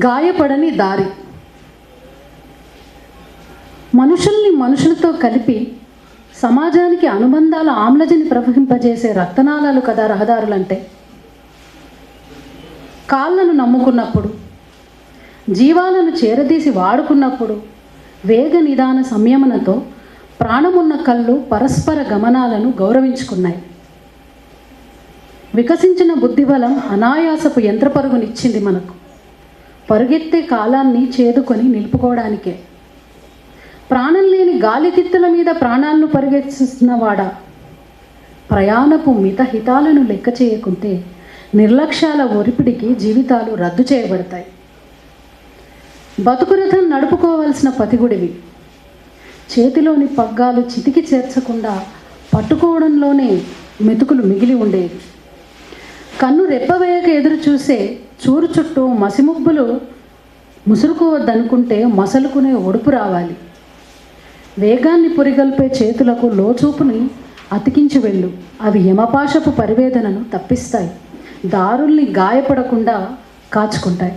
గాయపడని దారి. మనుషుల్ని మనుషులతో కలిపి సమాజానికి అనుబంధాల ఆమ్లజని ప్రవహింపజేసే రక్తనాళాలు కదా రహదారులంటే. కాళ్ళను నమ్ముకున్నప్పుడు, జీవాలను చేరదీసి వాడుకున్నప్పుడు వేగ నిదాన సంయమనతో ప్రాణమున్న కళ్ళు పరస్పర గమనాలను గౌరవించుకున్నాయి. వికసించిన బుద్ధిబలం అనాయాసపు యంత్రపరుగునిచ్చింది మనకు, పరుగెత్తే కాలాన్ని చేదుకొని నిలుపుకోవడానికే. ప్రాణం లేని గాలితిత్తుల మీద ప్రాణాలను పరిగెత్తిస్తున్నవాడా, ప్రయాణపు మితహితాలను లెక్క చేయకుంటే నిర్లక్ష్యాల ఒరిపిడికి జీవితాలు రద్దు చేయబడతాయి. బతుకురథం నడుపుకోవాల్సిన పతిగుడివి, చేతిలోని పగ్గాలు చితికి చేర్చకుండా పట్టుకోవడంలోనే మెతుకులు మిగిలి ఉండేవి. కన్ను రెప్పవేయక ఎదురు చూసే చూరు చుట్టూ మసిముబ్బులు ముసురుకోవద్దనుకుంటే మసలుకునే ఒడుపు రావాలి. వేగాన్ని పురిగల్పే చేతులకు లోచూపుని అతికించి వెళ్ళు, అవి యమపాశపు పరివేదనను తప్పిస్తాయి, దారుల్ని గాయపడకుండా కాచుకుంటాయి.